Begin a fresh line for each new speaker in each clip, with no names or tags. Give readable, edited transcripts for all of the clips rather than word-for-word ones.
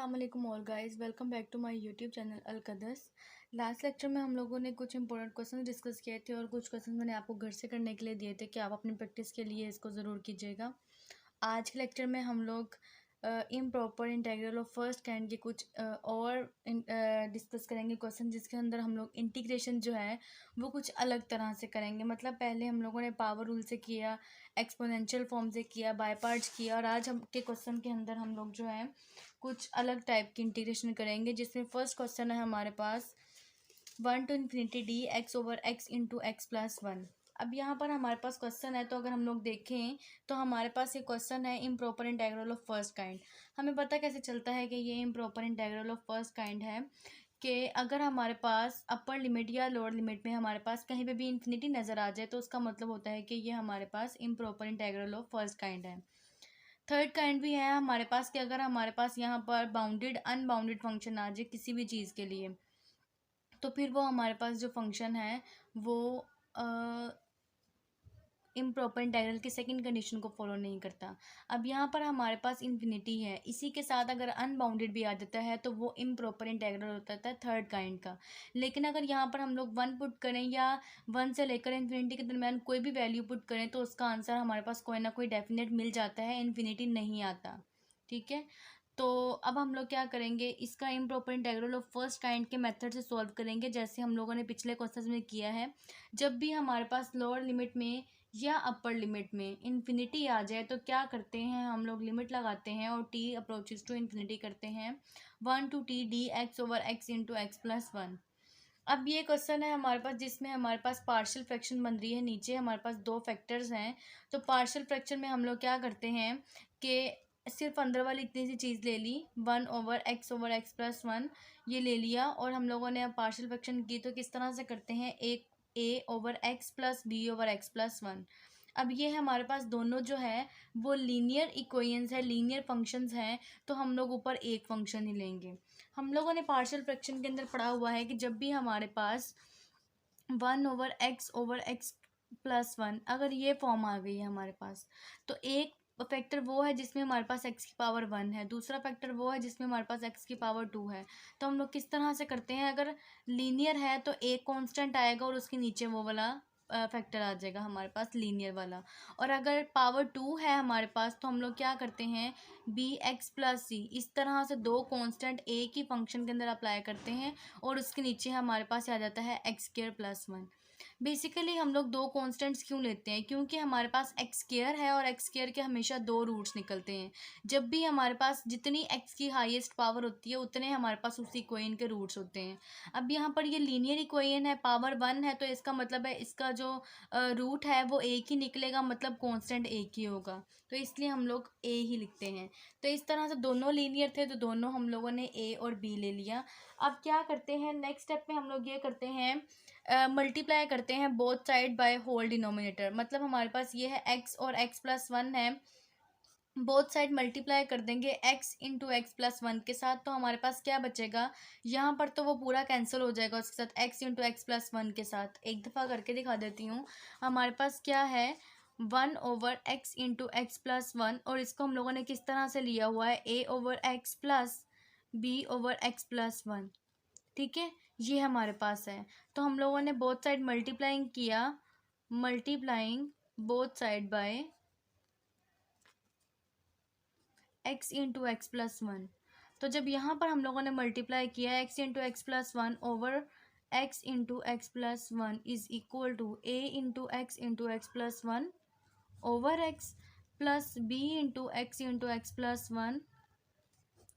अस्सलाम all guys, welcome back to my YouTube channel अलकदस। Last lecture में हम लोगों ने कुछ इंपॉर्टेंट क्वेश्चन डिस्कस किए थे और कुछ क्वेश्चन मैंने आपको घर से करने के लिए दिए थे कि आप अपनी प्रैक्टिस के लिए इसको ज़रूर कीजिएगा। आज के लेक्चर में हम लोग improper integral of first kind के कुछ और डिस्कस करेंगे क्वेश्चन, जिसके अंदर हम लोग इंटीग्रेशन जो है वो कुछ अलग तरह से करेंगे। मतलब पहले हम लोगों ने पावर रूल से किया, एक्सपोनेंशियल फॉर्म से किया, बाय पार्ट्स किया, और आज हम के क्वेश्चन के अंदर हम लोग जो है कुछ अलग टाइप की इंटीग्रेशन करेंगे। जिसमें फर्स्ट क्वेश्चन है हमारे पास 1 to ∞ dx/x × x+1। अब यहाँ पर हमारे पास क्वेश्चन है, तो अगर हम लोग देखें तो हमारे पास ये क्वेश्चन है improper integral of first kind. हमें पता कैसे चलता है कि ये improper integral of first kind है कि अगर हमारे पास अपर लिमिट या लोअर लिमिट में हमारे पास कहीं पे भी इन्फिनिटी नज़र आ जाए तो उसका मतलब होता है कि ये हमारे पास improper integral of first kind है। थर्ड काइंड भी है हमारे पास कि अगर हमारे पास यहाँ पर बाउंडेड अनबाउंडेड फंक्शन आ जाए किसी भी चीज़ के लिए, तो फिर वो हमारे पास जो फंक्शन है वो इम्प्रॉपर इंटीग्रल की सेकंड कंडीशन को फॉलो नहीं करता। अब यहाँ पर हमारे पास इन्फिनिटी है, इसी के साथ अगर अनबाउंडेड भी आ जाता है तो वो इम्प्रॉपर इंटीग्रल होता है थर्ड काइंड का। लेकिन अगर यहाँ पर हम लोग वन पुट करें या वन से लेकर इन्फिनिटी के दरमियान कोई भी वैल्यू पुट करें तो उसका आंसर हमारे पास कोई ना कोई डेफिनेट मिल जाता है, इन्फिनिटी नहीं आता। ठीक है, तो अब हम लोग क्या करेंगे, इसका improper integral of first kind के मेथड से सॉल्व करेंगे, जैसे हम लोगों ने पिछले क्वेश्चन में किया है। जब भी हमारे पास लोअर लिमिट में या अपर लिमिट में इन्फिनिटी आ जाए तो क्या करते हैं, हम लोग लिमिट लगाते हैं और t अप्रोचेस टू इन्फिनिटी करते हैं 1 to t dx/x × x+1। अब ये क्वेश्चन है हमारे पास जिसमें हमारे पास पार्शियल फ्रैक्शन बन रही है। नीचे हमारे पास दो फैक्टर्स हैं, तो पार्शियल फ्रैक्शन में हम लोग क्या करते हैं कि सिर्फ अंदर वाली इतनी सी चीज़ ले ली, 1/x/x+1 ये ले लिया, और हम लोगों ने अब पार्शियल फ्रैक्शन की तो किस तरह से करते हैं, एक a/x + b/x+1। अब ये हमारे पास दोनों जो है वो लीनियर इक्वेशंस है, लीनियर फंक्शंस हैं, तो हम लोग ऊपर एक फंक्शन ही लेंगे। हम लोगों ने पार्शियल फ्रैक्शन के अंदर पढ़ा हुआ है कि जब भी हमारे पास 1/x/x+1 अगर ये फॉर्म आ गई है हमारे पास, तो एक फैक्टर वो है जिसमें हमारे पास x की पावर 1 है, दूसरा फैक्टर वो है जिसमें हमारे पास x की पावर 2 है। तो हम लोग किस तरह से करते हैं, अगर लीनियर है तो एक कांस्टेंट आएगा और उसके नीचे वो वाला फैक्टर आ जाएगा हमारे पास लीनियर वाला, और अगर पावर 2 है हमारे पास तो हम लोग क्या करते हैं bx+c, इस तरह से दो कांस्टेंट एक ही फंक्शन के अंदर अप्लाई करते हैं और उसके नीचे हमारे पास आ जाता है x² + 1। बेसिकली हम लोग दो कांस्टेंट्स क्यों लेते हैं, क्योंकि हमारे पास x² है और x² के हमेशा दो रूट्स निकलते हैं। जब भी हमारे पास जितनी x की हाईएस्ट पावर होती है उतने हमारे पास उस इक्वेशन के रूट्स होते हैं। अब यहाँ पर ये लीनियर इक्वेशन है, पावर 1 है, तो इसका मतलब है इसका जो रूट है वो एक ही निकलेगा, मतलब कांस्टेंट एक ही होगा, तो इसलिए हम लोग a ही लिखते हैं। तो इस तरह से दोनों लीनियर थे तो दोनों हम लोगों ने a और b ले लिया। अब क्या करते हैं, नेक्स्ट स्टेप में हम लोग ये करते हैं, मल्टीप्लाई करते हैं both side by whole denominator. मतलब हमारे पास ये है x और x+1 है, बोथ साइड मल्टीप्लाई कर देंगे x × x+1 के साथ, तो हमारे पास क्या बचेगा, यहाँ पर तो वो पूरा कैंसिल हो जाएगा उसके साथ, x × x+1 के साथ। एक दफ़ा करके दिखा देती हूँ, हमारे पास क्या है 1/x × x+1, और इसको हम लोगों ने किस तरह से लिया हुआ है a/x + b/x+1। ठीक है, ये हमारे पास है, तो हम लोगों ने बोथ साइड मल्टीप्लाइंग किया, multiplying both side bye x × x+1। तो जब यहाँ पर हम लोगों ने मल्टीप्लाई किया x × x+1 over x × x+1 is equal to a × x × x+1 over x plus b × x × x+1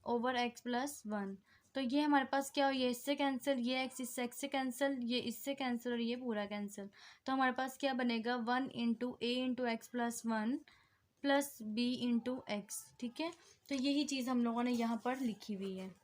over x+1। तो ये हमारे पास क्या हो, ये इससे कैंसिल, ये x इस x से कैंसिल, ये इससे कैंसिल और ये पूरा कैंसिल। तो हमारे पास क्या बनेगा 1 × a × x+1 plus b × x। ठीक है, तो यही चीज़ हम लोगों ने यहाँ पर लिखी हुई है।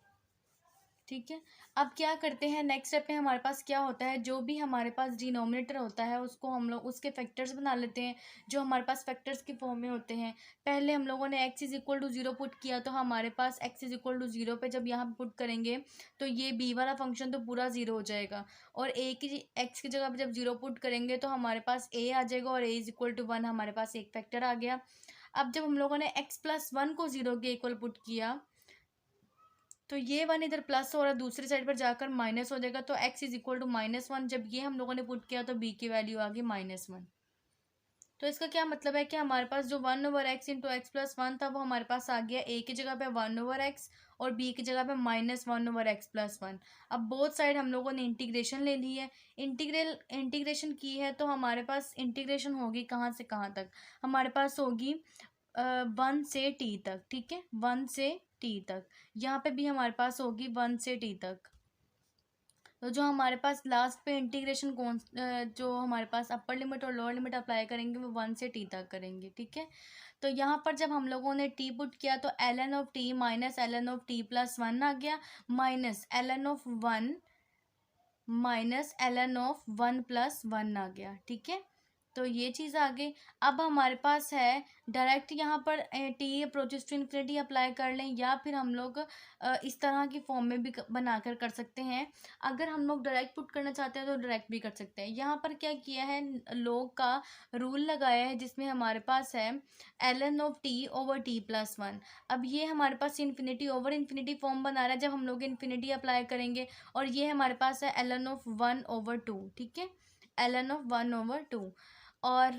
ठीक है, अब क्या करते हैं, नेक्स्ट स्टेप में हमारे पास क्या होता है, जो भी हमारे पास डिनोमिनेटर होता है उसको हम लोग उसके फैक्टर्स बना लेते हैं, जो हमारे पास फैक्टर्स की फॉर्म में होते हैं। पहले हम लोगों ने x = 0 पुट किया, तो हमारे पास x = 0 पे जब यहाँ पुट करेंगे तो ये b वाला फंक्शन तो पूरा 0 हो जाएगा, और a की x की जगह पर जब 0 पुट करेंगे तो हमारे पास a आ जाएगा, और a = 1 हमारे पास एक फैक्टर आ गया। अब जब हम लोगों ने x+1 को 0 के इक्वल पुट किया तो ये वन इधर प्लस हो रहा है, दूसरी साइड पर जाकर माइनस हो जाएगा, तो x इज इक्वल टू -1। जब ये हम लोगों ने पुट किया तो b की वैल्यू आ गई -1। तो इसका क्या मतलब है कि हमारे पास जो 1/x into x plus one था वो हमारे पास आ गया a की जगह पे 1/x और b की जगह पे -1/x प्लस वन। अब बोथ साइड हम लोगों ने इंटीग्रेशन ले ली है, इंटीग्रेशन की है, तो हमारे पास इंटीग्रेशन होगी कहाँ से कहाँ तक, हमारे पास होगी 1 से t तक। ठीक है, 1 से t तक। यहाँ पे भी हमारे पास होगी 1 से t तक। तो जो हमारे पास लास्ट पे इंटीग्रेशन कौन जो हमारे पास अपर लिमिट और लोअर लिमिट अप्लाई करेंगे वो 1 से t तक करेंगे। ठीक है, तो यहाँ पर जब हम लोगों ने t पुट किया तो ln of t minus ln of t plus one आ गया, minus ln of one minus ln of one plus one आ गया। ठीक है, तो ये चीज़ आ गई। अब हमारे पास है डायरेक्ट यहाँ पर t approaches to infinity apply कर लें, या फिर हम लोग इस तरह की फॉर्म में भी बनाकर कर सकते हैं। अगर हम लोग डायरेक्ट पुट करना चाहते हैं तो डायरेक्ट भी कर सकते हैं। यहाँ पर क्या किया है, लोग का रूल लगाया है जिसमें हमारे पास है ln of T over T plus one. अब ये हमारे पास इन्फिनिटी ओवर इन्फिनिटी फॉर्म बना रहा है जब हम लोग इन्फिनिटी अप्लाई करेंगे, और ये हमारे पास है ln ऑफ 1/2। ठीक है, ln ऑफ 1/2। और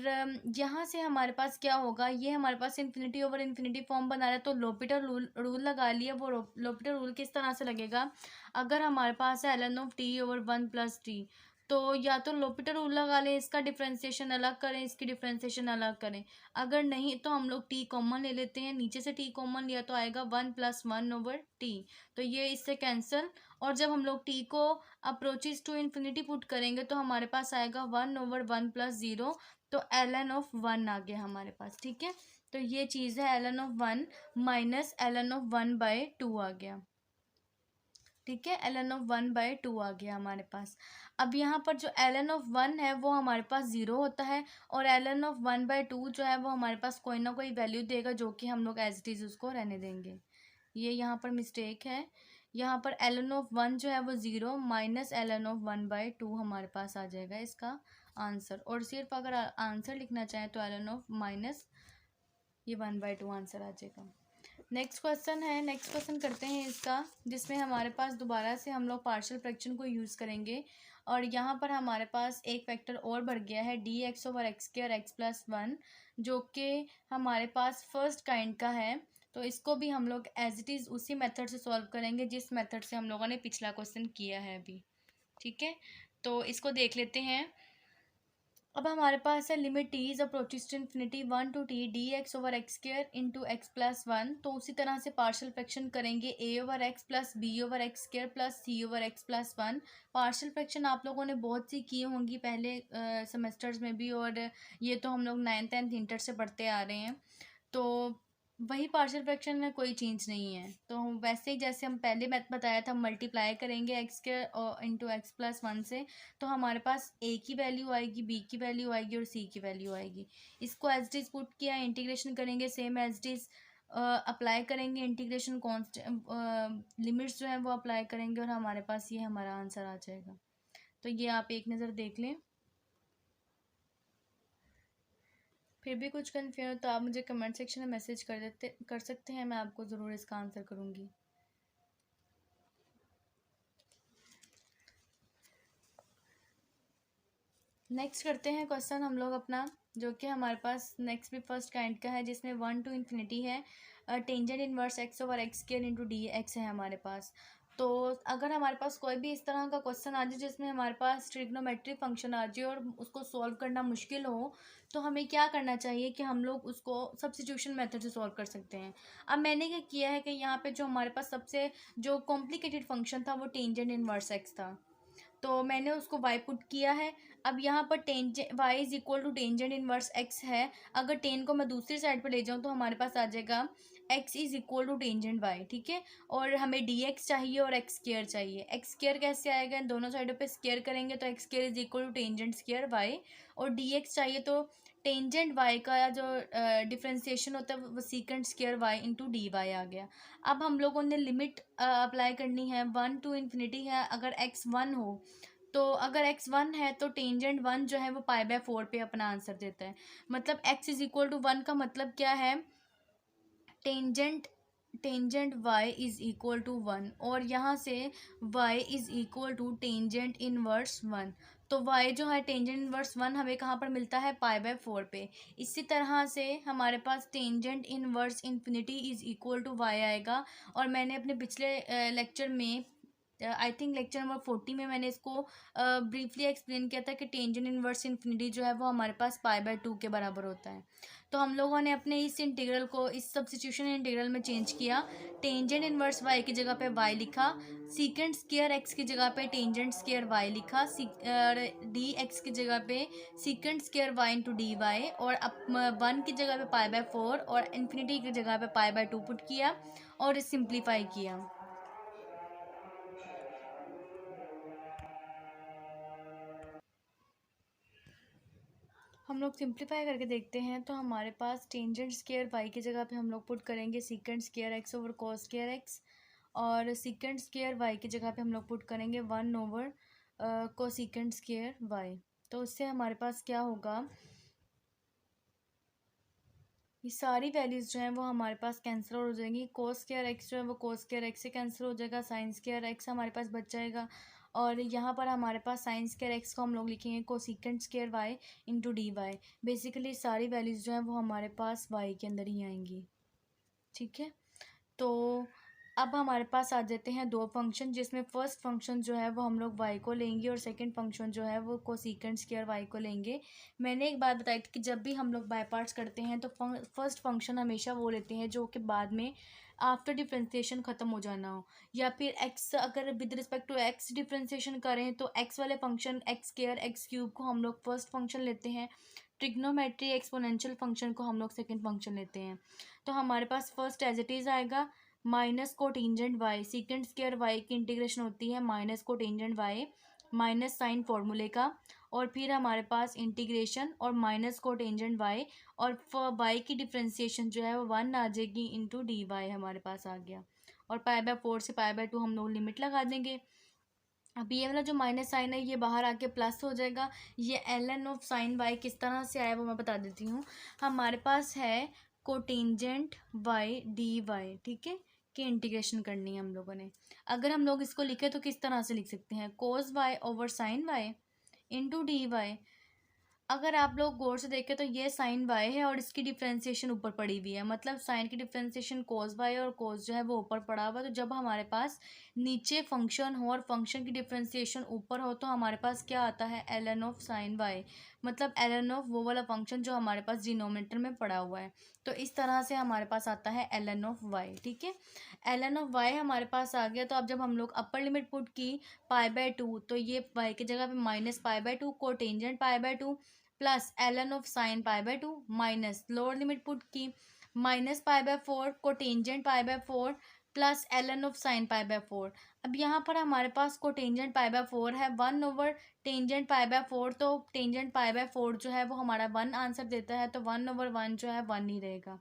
यहाँ से हमारे पास क्या होगा, ये हमारे पास इन्फिनिटी ओवर इन्फिनिटी फॉर्म बना रहा है, तो लोपिटर रूल लगा लिया। वो लोपिटर रूल किस तरह से लगेगा, अगर हमारे पास है ln of T over 1 plus T, तो या तो लोपिटर रूल लगा लें, इसका डिफ्रेंसिएशन अलग करें, इसकी डिफ्रेंसिएशन अलग करें। अगर नहीं तो हम लोग टी कॉमन ले लेते हैं, नीचे से टी कॉमन लिया तो आएगा 1 + 1/t, तो ये इससे कैंसिल। और जब हम लोग टी को अप्रोचेस टू इन्फिनिटी पुट करेंगे तो हमारे पास आएगा 1/1 + 0, तो ln ऑफ 1 आ गया हमारे पास। ठीक है, तो ये चीज़ है ln of 1 minus ln of 1/2 आ गया। ठीक है, ln ऑफ 1/2 आ गया हमारे पास। अब यहाँ पर जो ln ऑफ 1 है वो हमारे पास 0 होता है, और ln ऑफ 1/2 जो है वो हमारे पास कोई ना कोई वैल्यू देगा, जो कि हम लोग एज इट इज़ उसको रहने देंगे। ये यहाँ पर मिस्टेक है, यहाँ पर ln ऑफ 1 जो है वो 0 माइनस ln ऑफ 1/2 हमारे पास आ जाएगा इसका आंसर। और सिर्फ अगर आंसर लिखना चाहें तो ln ऑफ माइनस ये 1/2 आंसर आ जाएगा। नेक्स्ट क्वेश्चन है, नेक्स्ट क्वेश्चन करते हैं इसका, जिसमें हमारे पास दोबारा से हम लोग पार्शियल फ्रैक्शन को यूज़ करेंगे। और यहाँ पर हमारे पास एक फैक्टर और बढ़ गया है dx over x square x plus one, जो कि हमारे पास फर्स्ट काइंड का है। तो इसको भी हम लोग एज इट इज़ उसी मेथड से सॉल्व करेंगे जिस मेथड से हम लोगों ने पिछला क्वेश्चन किया है अभी। ठीक है, तो इसको देख लेते हैं। अब हमारे पास है limit t is approaches to infinity 1 to t dx over x square into x plus one. तो उसी तरह से पार्शियल फ्रैक्शन करेंगे a over x plus b over x square plus c over x plus one. Partial fraction आप लोगों ने बहुत सी की होंगी पहले सेमेस्टर्स में भी, और ये तो हम लोग 9th 10th इंटर से पढ़ते आ रहे हैं। तो वही पार्शियल फ्रैक्शन में कोई चेंज नहीं है, तो वैसे ही जैसे हम पहले मैथ बताया था, मल्टीप्लाई करेंगे एक्स के इंटू एक्स प्लस वन से, तो हमारे पास ए की वैल्यू आएगी, बी की वैल्यू आएगी और सी की वैल्यू आएगी। इसको एज इट इज पुट किया, इंटीग्रेशन करेंगे same as it is, apply करेंगे इंटीग्रेशन कॉन्स्टेंट लिमिट्स जो है वो अप्लाई करेंगे, और हमारे पास ये हमारा आंसर आ जाएगा। तो ये आप एक नज़र देख लें। फिर भी कुछ कन्फ्यूजन हो तो आप मुझे कमेंट सेक्शन में मैसेज कर सकते हैं, मैं आपको ज़रूर इसका आंसर करूँगी। नेक्स्ट करते हैं क्वेश्चन हम लोग अपना, जो कि हमारे पास नेक्स्ट भी फर्स्ट काइंड का है, जिसमें 1 to इन्फिनिटी है, tangent inverse x over x square into d x है हमारे पास। तो अगर हमारे पास कोई भी इस तरह का क्वेश्चन आ जाए जिसमें हमारे पास ट्रिग्नोमेट्रिक फंक्शन आ जाए और उसको सॉल्व करना मुश्किल हो, तो हमें क्या करना चाहिए कि हम लोग उसको सब्स्टिट्यूशन मेथड से सॉल्व कर सकते हैं। अब मैंने क्या किया है कि यहाँ पे जो हमारे पास सबसे जो कॉम्प्लिकेटेड फंक्शन था वो टेंजेंट इनवर्स एक्स था, तो मैंने उसको y पुट किया है। अब यहाँ पर y is equal to tangent inverse x है। अगर टेन को मैं दूसरी साइड पर ले जाऊँ तो हमारे पास आ जाएगा x is equal to tangent y। ठीक है, और हमें dx चाहिए और एक्स स्क्वायर चाहिए। एक्स स्क्वायर कैसे आएगा, इन दोनों साइडों पे स्क्वायर करेंगे तो x square is equal to tangent square y, और dx चाहिए तो टेंजेंट y का जो डिफ्रेंसिएशन होता है वो secant square y into d y आ गया। अब हम लोगों ने लिमिट अप्लाई करनी है, 1 to इन्फिनिटी है। अगर x 1 हो तो अगर x 1 है तो टेंजेंट 1 जो है वो π/4 पे अपना आंसर देता है। मतलब x इज इक्वल टू 1 का मतलब क्या है, tangent tangent y is equal to 1, और यहाँ से y is equal to tangent inverse 1। तो y जो है टेंजेंट इनवर्स 1 हमें कहाँ पर मिलता है, π/4 पे। इसी तरह से हमारे पास tangent inverse infinity is equal to y आएगा। और मैंने अपने पिछले लेक्चर में, आई थिंक लेक्चर नंबर 40 में, मैंने इसको ब्रीफली एक्सप्लेन किया था कि टेंजेंट इनवर्स इन्फिनिटी जो है वो हमारे पास π/2 के बराबर होता है। तो हम लोगों ने अपने इस इंटीग्रल को इस सब्स्टिट्यूशन इंटीग्रल में चेंज किया। टेंजेंट इनवर्स y की जगह पे y लिखा, सीकेंट स्क्वायर x की जगह पे टेंजेंट स्क्वायर y लिखा, डी एक्स की जगह पे secant square y into d y, और अब 1 की जगह पे π/4 और इन्फिनिटी की जगह पे π/2 पुट किया और सिंप्लीफाई किया। हम लोग सिंप्लीफाई करके देखते हैं तो हमारे पास टेंजेंट स्क्वायर y की जगह पे हम लोग पुट करेंगे secant square x over cos square x, और सीकेंट स्क्वायर y की जगह पे हम लोग पुट करेंगे 1 ओवर कोसीकेंट स्क्वायर y। तो उससे हमारे पास क्या होगा, ये सारी वैल्यूज़ जो हैं वो हमारे पास कैंसिल हो जाएंगी। कोस स्क्वायर एक्स जो है वो कोस स्क्वायर एक्स से कैंसिल हो जाएगा, साइन स्क्वायर एक्स हमारे पास बच जाएगा, और यहाँ पर हमारे पास साइन स्क्वायर एक्स को हम लोग लिखेंगे cosecant square y into d y. Basically सारी वैल्यूज़ जो हैं वो हमारे पास वाई के अंदर ही आएंगी। ठीक है, तो अब हमारे पास आ जाते हैं दो फंक्शन, जिसमें फर्स्ट फंक्शन जो है वो हम लोग y को लेंगे और सेकंड फंक्शन जो है वो कोसिकेंट स्क्वायर y को लेंगे। मैंने एक बात बताई थी कि जब भी हम लोग बाय पार्ट्स करते हैं तो फर्स्ट फंक्शन हमेशा वो लेते हैं जो कि बाद में आफ्टर डिफ्रेंसिएशन ख़त्म हो जाना हो, या फिर x अगर with respect to x differentiation करें तो x वाले function x square x cube को हम लोग फर्स्ट फंक्शन लेते हैं, ट्रिग्नोमेट्री एक्सपोनेंशियल फंक्शन को हम लोग सेकेंड फंक्शन लेते हैं। तो हमारे पास फर्स्ट एज इट इज़ आएगा minus cotangent y, secant square y की इंटीग्रेशन होती है minus cotangent y minus sine फॉर्मूले का, और फिर हमारे पास इंटीग्रेशन और माइनस कोटेंजेंट वाई, और वाई की डिफ्रेंसिएशन जो है वो 1 आ जाएगी इंटू डी वाई हमारे पास आ गया, और π/4 से π/2 हम लोग लिमिट लगा देंगे। अब ये वाला जो माइनस साइन है ये बाहर आके प्लस हो जाएगा। ये ln ऑफ साइन वाई किस तरह से आया वो मैं बता देती हूँ। हमारे पास है कोटेंजेंट वाई डी वाई, ठीक है, कि इंटीग्रेशन करनी है हम लोगों ने। अगर हम लोग इसको लिखे तो किस तरह से लिख सकते हैं, cos y over sine y into d y. अगर आप लोग गौर से देखें तो ये साइन वाई है और इसकी डिफ्रेंसिएशन ऊपर पड़ी हुई है, मतलब साइन की डिफ्रेंसिएशन कोस वाई और कोस जो है वो ऊपर पड़ा हुआ है। तो जब हमारे पास नीचे फंक्शन हो और फंक्शन की डिफ्रेंसिएशन ऊपर हो तो हमारे पास क्या आता है, ln ऑफ साइन वाई, मतलब ln ऑफ वो वाला फंक्शन जो हमारे पास डिनोमिनेटर में पड़ा हुआ है। तो इस तरह से हमारे पास आता है ln ऑफ वाई। ठीक है, ln ऑफ वाई हमारे पास आ गया। तो अब जब हम लोग अपर लिमिट पुट की π/2, तो ये वाई की जगह पे माइनस π/2 को tangent π/2 plus ln of sine π/2 minus lower limit put की माइनस π/4 को tangent π/4 plus ln of sine π/4। अब यहाँ पर हमारे पास को टेंजेंट π/4 है 1 ओवर टेंजेंट π/4, तो टेंजेंट π/4 जो है वो हमारा 1 आंसर देता है, तो 1 ओवर 1 जो है 1 ही रहेगा,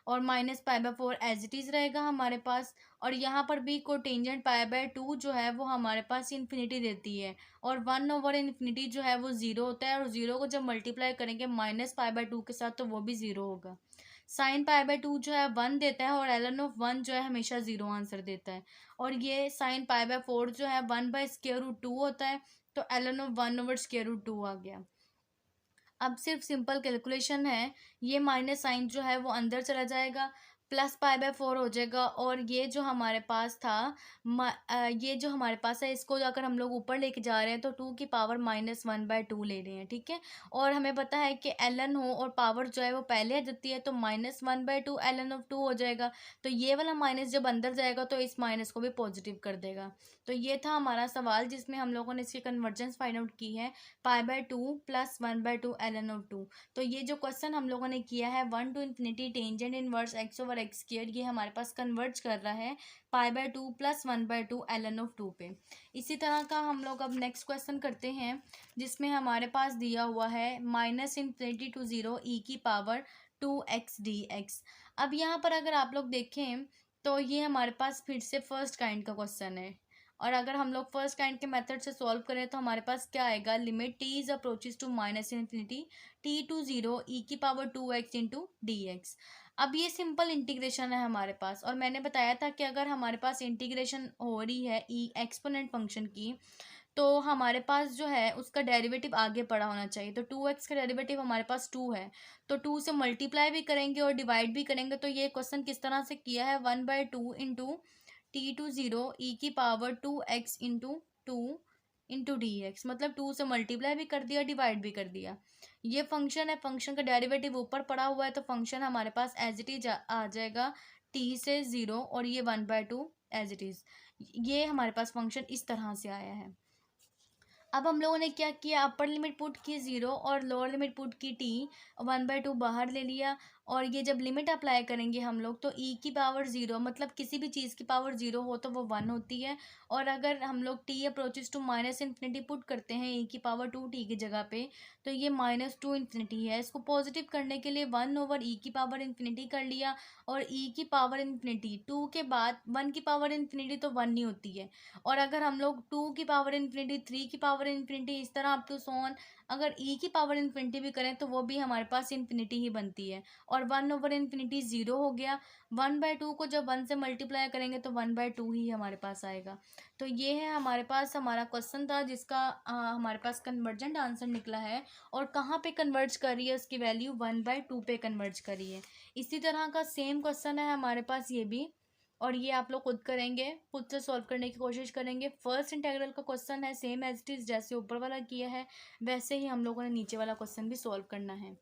और माइनस π/4 एज इट इज़ रहेगा हमारे पास। और यहाँ पर भी कोटेंजेंट π/2 जो है वो हमारे पास इन्फिनिटी देती है, और 1 ओवर इन्फिनिटी जो है वो ज़ीरो होता है, और ज़ीरो को जब मल्टीप्लाई करेंगे माइनस π/2 के साथ तो वो भी ज़ीरो होगा। साइन π/2 जो है 1 देता है, और ln ऑफ 1 जो है हमेशा ज़ीरो आंसर देता है, और ये साइन π/4 जो है 1/√2 होता है, तो ln ऑफ 1 ओवर √2 आ गया। अब सिर्फ सिंपल कैलकुलेशन है, ये माइनस साइन जो है वो अंदर चला जाएगा, प्लस π/4 हो जाएगा, और ये जो हमारे पास था ये जो हमारे पास है इसको अगर हम लोग ऊपर लेके जा रहे हैं तो 2 की पावर -1/2 ले रहे हैं। ठीक है, और हमें पता है कि ln हो और पावर जो है वो पहले आ जाती है, तो -1/2 ln ऑफ 2 हो जाएगा। तो ये वाला माइनस जब अंदर जाएगा तो इस माइनस को भी पॉजिटिव कर देगा। तो ये था हमारा सवाल जिसमें हम लोगों ने इसकी कन्वर्जेंस फाइंड आउट की है, π/2 प्लस 1/2 ln ऑफ 2। तो ये जो क्वेश्चन हम लोगों ने किया है 1 to infinity tangent inverse x over x square, ये हमारे पास कन्वर्ज कर रहा है π/2 प्लस 1/2 ln ऑफ 2 पे। इसी तरह का हम लोग अब नेक्स्ट क्वेश्चन करते हैं, जिसमें हमारे पास दिया हुआ है -∞ to 0 e की पावर 2x dx। अब यहाँ पर अगर आप लोग देखें तो ये हमारे पास फिर से फर्स्ट काइंड का क्वेश्चन है, और अगर हम लोग फर्स्ट काइंड के मेथड से सॉल्व करें तो हमारे पास क्या आएगा, limit t is approaches to -∞ t to 0 e की power 2x into d x. अब ये सिंपल इंटीग्रेशन है हमारे पास, और मैंने बताया था कि अगर हमारे पास इंटीग्रेशन हो रही है ई एक्सपोनेंट फंक्शन की, तो हमारे पास जो है उसका डेरिवेटिव आगे पड़ा होना चाहिए। तो 2x का डेरिवेटिव हमारे पास 2 है, तो 2 से मल्टीप्लाई भी करेंगे और डिवाइड भी करेंगे। तो ये क्वेश्चन किस तरह से किया है, 1/2 इंटू टी टू ज़ीरो ई की power 2x into two into d x, मतलब 2 से मल्टीप्लाई भी कर दिया, डिवाइड भी कर दिया। ये फंक्शन है, फंक्शन का डेरिवेटिव ऊपर पड़ा हुआ है, तो फंक्शन हमारे पास एज इट इज आ जाएगा t से 0, और ये 1/2 एज इट इज। ये हमारे पास फंक्शन इस तरह से आया है। अब हम लोगों ने क्या किया, अपर लिमिट पुट की 0 और लोअर लिमिट पुट की t, 1/2 बाहर ले लिया, और ये जब लिमिट अप्लाई करेंगे हम लोग, तो e की पावर 0, मतलब किसी भी चीज़ की पावर 0 हो तो वो 1 होती है। और अगर हम लोग t approaches to minus infinity put करते हैं e की पावर 2t की जगह पे, तो ये -2 इन्फिनिटी है। इसको पॉजिटिव करने के लिए 1/e की पावर इन्फिनिटी कर लिया, और e की पावर इन्फिनिटी 2 के बाद 1 की पावर इन्फिनिटी तो 1 नहीं होती है। और अगर हम लोग 2 की पावर इन्फिनिटी, 3 की पावर इन्फिनिटी, इस तरह अप टू सो ऑन, अगर e की पावर इन्फिनिटी भी करें तो वो भी हमारे पास इन्फिनिटी ही बनती है। और 1/इन्फिनिटी 0 हो गया। 1/2 को जब 1 से मल्टीप्लाई करेंगे तो 1/2 ही हमारे पास आएगा। तो ये है हमारे पास हमारा क्वेश्चन था, जिसका हमारे पास कन्वर्जेंट आंसर निकला है। और कहाँ पे कन्वर्ज कर रही है, उसकी वैल्यू 1/2 पे कन्वर्ज कर रही है। इसी तरह का सेम क्वेश्चन है हमारे पास ये भी, और ये आप लोग खुद करेंगे, खुद से सॉल्व करने की कोशिश करेंगे। फर्स्ट इंटेग्रल का क्वेश्चन है, सेम एज इट इज जैसे ऊपर वाला किया है वैसे ही हम लोगों ने नीचे वाला क्वेश्चन भी सॉल्व करना है।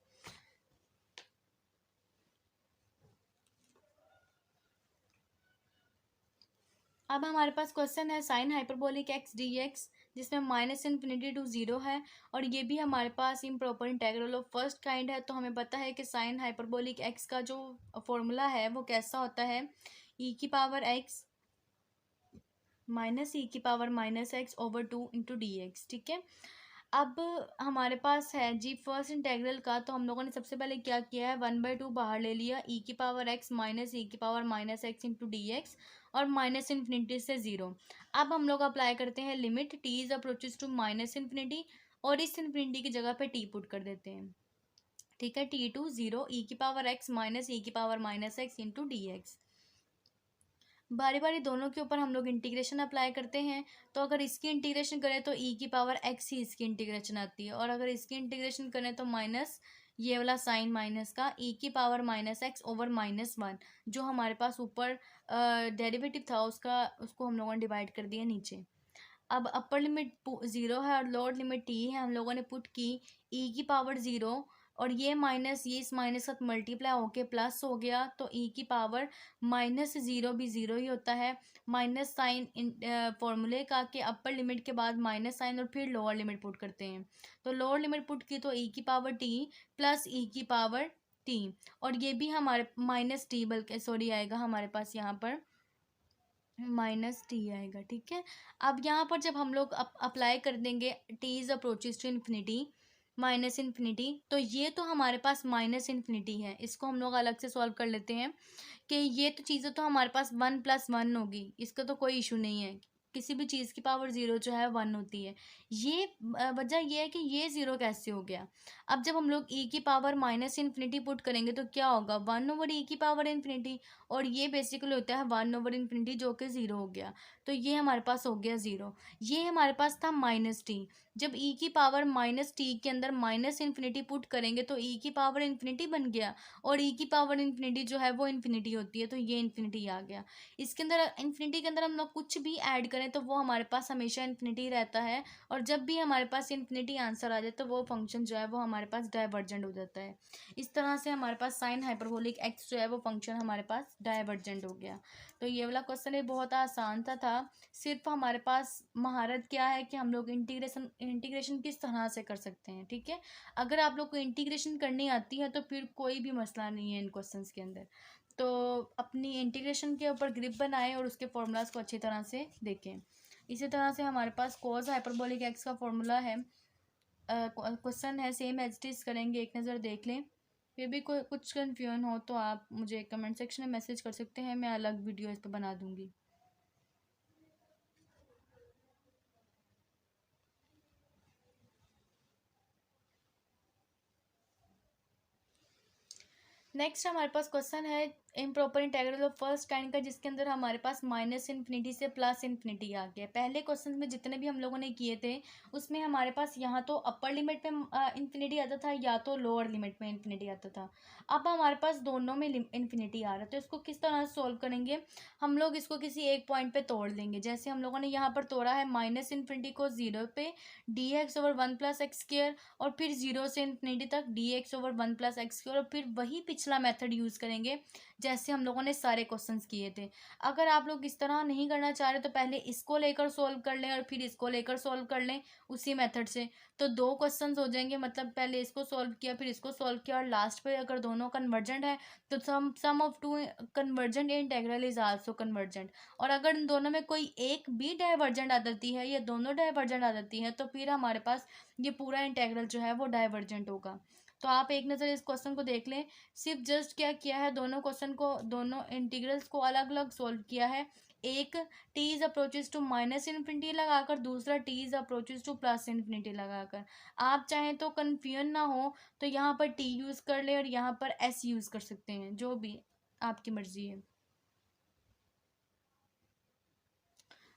अब हमारे पास क्वेश्चन है sine hyperbolic x d x, जिसमें -इन्फिनिटी टू 0 है, और ये भी हमारे पास improper integral of first kind है। तो हमें पता है कि साइन हाइपरबोलिक एक्स का जो फॉर्मूला है वो कैसा होता है, ई की पावर एक्स माइनस ई की पावर -x/2 × dx, ठीक है। अब हमारे पास है जी फर्स्ट इंटेग्रल का, तो हम लोगों ने सबसे पहले क्या किया है, 1/2 बाहर ले लिया, ई की पावर x माइनस ई की पावर -x × dx, और माइनस इन्फिनिटी से 0। अब हम लोग अप्लाई करते हैं limit, t is approaches to -minus infinity, और इस इन्फिनिटी की जगह पे t पुट कर देते हैं, ठीक है। t टू 0 ई की पावर x माइनस ई की पावर -x × dx। बारी बारी दोनों के ऊपर हम लोग इंटीग्रेशन अप्लाई करते हैं। तो अगर इसकी इंटीग्रेशन करें तो ई की पावर एक्स ही इसकी इंटीग्रेशन आती है, और अगर इसकी इंटीग्रेशन करें तो माइनस ये वाला साइन माइनस का ई की पावर -x/-1, जो हमारे पास ऊपर डेरिवेटिव था उसका, उसको हम लोगों ने डिवाइड कर दिया नीचे। अब अपर लिमिट 0 है और लोअर लिमिट t है, हम लोगों ने पुट की e की पावर 0, और ये माइनस ये इस माइनस साथ मल्टीप्लाई होके प्लस हो गया, तो e की पावर -0 भी 0 ही होता है। माइनस साइन फॉर्मूले का के अपर लिमिट के बाद माइनस साइन और फिर लोअर लिमिट पुट करते हैं। तो लोअर लिमिट पुट की तो e की पावर t प्लस e की पावर t, और ये भी हमारे -t बल्कि सॉरी आएगा हमारे पास यहाँ पर -t आएगा, ठीक है। अब यहाँ पर जब हम लोग अप्लाई कर देंगे t is approaches to infinity -minus infinity, तो ये तो हमारे पास -इन्फिनिटी है, इसको हम लोग अलग से सॉल्व कर लेते हैं कि ये तो चीज़ें तो हमारे पास 1+1 होगी, इसका तो कोई इशू नहीं है। किसी भी चीज़ की पावर 0 जो है 1 होती है। ये वजह ये है कि ये 0 कैसे हो गया। अब जब हम लोग e की पावर -इन्फिनिटी पुट करेंगे तो क्या होगा, 1/e की पावर इन्फिनिटी, और ये बेसिकली होता है 1/इन्फिनिटी जो कि 0 हो गया। तो ये हमारे पास हो गया 0। ये हमारे पास था -t। जब e की पावर -t के अंदर -इन्फिनिटी पुट करेंगे तो e की पावर इन्फिनिटी बन गया, और e की पावर इन्फिनिटी जो है वो इन्फिनिटी होती है, तो ये इन्फिनिटी आ गया। इसके अंदर इन्फिनिटी के अंदर हम लोग कुछ भी ऐड करें तो वो हमारे पास हमेशा इन्फिनिटी रहता है, और जब भी हमारे पास इन्फिनिटी आंसर आ जाए तो वो फंक्शन जो है वो हमारे पास डाइवर्जेंट हो जाता है। इस तरह से हमारे पास साइन हाइपरबोलिक एक्स जो है वो फंक्शन हमारे पास डाइवर्जेंट हो गया। तो ये वाला क्वेश्चन बहुत आसान था। सिर्फ हमारे पास महारत क्या है कि हम लोग इंटीग्रेशन किस तरह से कर सकते हैं, ठीक है। अगर आप लोग को इंटीग्रेशन करनी आती है तो फिर कोई भी मसला नहीं है इन क्वेश्चंस के अंदर। तो अपनी इंटीग्रेशन के ऊपर ग्रिप बनाएं और उसके फॉर्मूलाज को अच्छी तरह से देखें। इसी तरह से हमारे पास कॉस हाइपरबोलिक एक्स का फॉर्मूला है, क्वेश्चन है सेम एज इट इज़ करेंगे, एक नज़र देख लें। फिर भी कोई कुछ कन्फ्यूजन हो तो आप मुझे कमेंट सेक्शन में मैसेज कर सकते हैं, मैं अलग वीडियो इस पर बना दूँगी। नेक्स्ट हमारे पास क्वेश्चन है improper integral of first kind का, जिसके अंदर हमारे पास माइनस इन्फिनिटी से प्लस इन्फिनिटी आ गया। पहले क्वेश्चन में जितने भी हम लोगों ने किए थे उसमें हमारे पास यहाँ तो अपर लिमिट में इन्फिनिटी आता था या तो लोअर लिमिट में इन्फिनिटी आता था। अब हमारे पास दोनों में इन्फिनिटी आ रहा है, तो इसको किस तरह से सॉल्व करेंगे? हम लोग इसको किसी एक पॉइंट पे तोड़ लेंगे। जैसे हम लोगों ने यहाँ पर तोड़ा है माइनस इन्फिनिटी को 0 पे dx/1 + x², और फिर 0 से इन्फिनिटी तक dx/1 + x² और फिर वही पिछला मेथड यूज़ करेंगे जैसे हम लोगों ने सारे क्वेश्चंस किए थे। अगर आप लोग इस तरह नहीं करना चाह रहे तो पहले इसको लेकर सॉल्व कर लें और फिर इसको लेकर सॉल्व कर लें उसी मेथड से, तो दो क्वेश्चंस हो जाएंगे। मतलब पहले इसको सॉल्व किया फिर इसको सॉल्व किया और लास्ट पे अगर दोनों कन्वर्जेंट है तो sum of two convergent integral is also convergent. और अगर इन दोनों में कोई एक भी डाइवर्जेंट आ जाती है या दोनों डाइवर्जेंट आ जाती है तो फिर हमारे पास ये पूरा इंटेग्रल जो है वो डाइवर्जेंट होगा। तो आप एक नज़र इस क्वेश्चन को देख लें। सिर्फ जस्ट क्या किया है, दोनों क्वेश्चन को, दोनों इंटीग्रल्स को अलग अलग सोल्व किया है। एक t is approaches to minus infinity लगाकर, दूसरा t is approaches to plus infinity लगाकर। आप चाहें तो कन्फ्यूजन ना हो तो यहाँ पर टी यूज़ कर ले और यहाँ पर एस यूज़ कर सकते हैं, जो भी आपकी मर्जी है।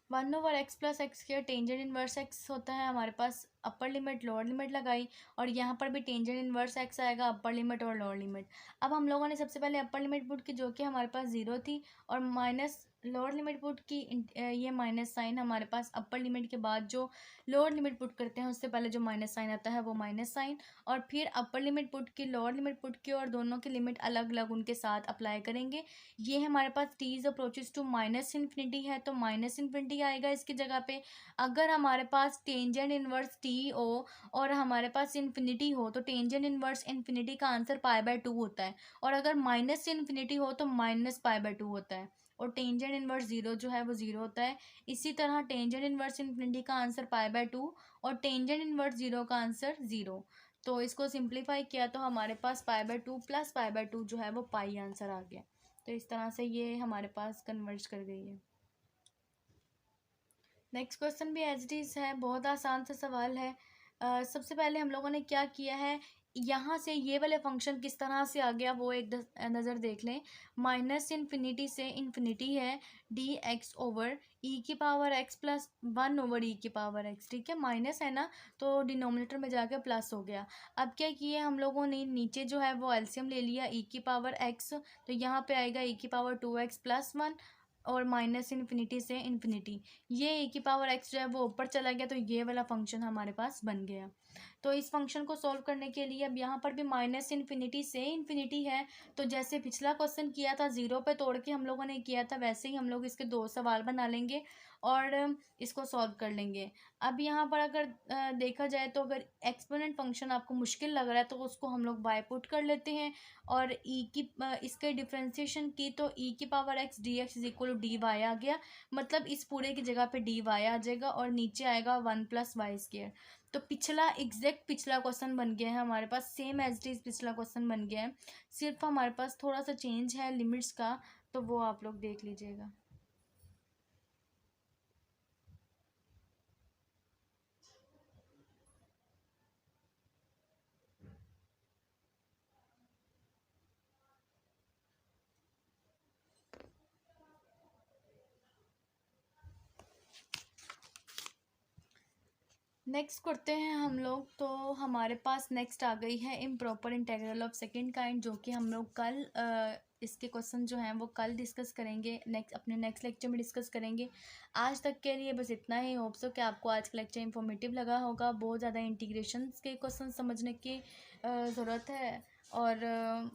1/x + x² tangent inverse x होता है हमारे पास। अपर लिमिट लोअर लिमिट लगाई और यहाँ पर भी टेंजेंट इनवर्स एक्स आएगा, अपर लिमिट और लोअर लिमिट। अब हम लोगों ने सबसे पहले अपर लिमिट पुट की जो कि हमारे पास 0 थी, और माइनस लोअर लिमिट पुट की। ये माइनस साइन हमारे पास अपर लिमिट के बाद जो लोअर लिमिट पुट करते हैं उससे पहले जो माइनस साइन आता है वो माइनस साइन, और फिर अपर लिमिट पुट की लोअर लिमिट पुट की, और दोनों की लिमिट अलग अलग उनके साथ अप्लाई करेंगे। ये हमारे पास t is approaches to minus infinity है तो माइनस इन्फिनिटी आएगा इसकी जगह पे। अगर हमारे पास टेंजेंट इनवर्स टी हो और हमारे पास इन्फिनिटी हो तो टेंजेंट इनवर्स इन्फिनिटी का आंसर π/2 होता है, और अगर माइनस इन्फिनिटी हो तो माइनस π/2 होता है, और टेंजेंट इनवर्स 0 जो है वो 0 होता है। इसी तरह टेंजेंट इनवर्स इन्फिनिटी का आंसर π/2 और टेंजेंट इनवर्स 0 का आंसर 0। तो इसको सिंप्लीफाई किया तो हमारे पास π/2 + π/2 जो है वो पाई आंसर आ गया। तो इस तरह से ये हमारे पास कन्वर्ज कर गई है। नेक्स्ट क्वेश्चन भी एच डी है, बहुत आसान सा सवाल है। सबसे पहले हम लोगों ने क्या किया है, यहाँ से ये वाले फंक्शन किस तरह से आ गया वो एक नज़र देख लें। माइनस इन्फिनिटी से इन्फिनिटी है dx/(x+1/e⁻x)। ठीक है, माइनस है ना तो डिनोमिनेटर में जाकर प्लस हो गया। अब क्या किए हम लोगों ने, नीचे जो है वो एलसीएम ले लिया e⁻x, तो यहाँ पे आएगा e⁻2x+1, और माइनस इन्फिनिटी से इन्फिनिटी, ये e⁻x जो है वो ऊपर चला गया, तो ये वाला फंक्शन हमारे पास बन गया। तो इस फंक्शन को सॉल्व करने के लिए अब यहाँ पर भी माइनस इन्फिनिटी से इन्फिनिटी है, तो जैसे पिछला क्वेश्चन किया था 0 पे तोड़ के हम लोगों ने किया था, वैसे ही हम लोग इसके दो सवाल बना लेंगे और इसको सॉल्व कर लेंगे। अब यहाँ पर अगर देखा जाए तो अगर एक्सपोनेंट फंक्शन आपको मुश्किल लग रहा है तो उसको हम लोग बाय पुट कर लेते हैं, और इसके डिफ्रेंसिएशन की तो e⁻x dx = dy आ गया। मतलब इस पूरे की जगह पे dy आ जाएगा और नीचे आएगा 1 + y²। तो पिछला एग्जैक्ट पिछला क्वेश्चन बन गया है हमारे पास, सेम एज इट इज पिछला क्वेश्चन बन गया है। सिर्फ हमारे पास थोड़ा सा चेंज है लिमिट्स का, तो वो आप लोग देख लीजिएगा। नेक्स्ट करते हैं हम लोग। तो हमारे पास नेक्स्ट आ गई है improper integral of second kind, जो कि हम लोग कल इसके क्वेश्चन जो हैं वो कल डिस्कस करेंगे, अपने नेक्स्ट लेक्चर में डिस्कस करेंगे। आज तक के लिए बस इतना ही। होप सो कि आपको आज का लेक्चर इन्फॉर्मेटिव लगा होगा। बहुत ज़्यादा इंटीग्रेशन के क्वेश्चन समझने की ज़रूरत है, और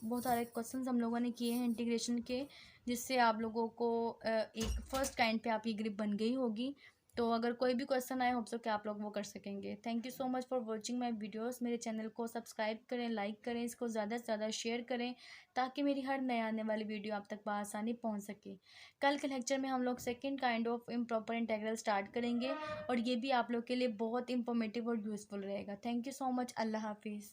बहुत सारे क्वेश्चन हम लोगों ने किए हैं इंटीग्रेशन के, जिससे आप लोगों को एक फर्स्ट काइंड पे आपकी ग्रिप बन गई होगी। तो अगर कोई भी क्वेश्चन आए होप सो कि आप लोग वो कर सकेंगे। Thank you so much for watching my videos. मेरे चैनल को सब्सक्राइब करें, लाइक करें, इसको ज़्यादा से ज़्यादा शेयर करें, ताकि मेरी हर नए आने वाली वीडियो आप तक बआसानी पहुंच सके। कल के लेक्चर में हम लोग second kind of improper integral start करेंगे, और ये भी आप लोग के लिए बहुत इंफॉर्मेटिव और यूज़फुल रहेगा। Thank you so much. अल्लाह हाफिज़।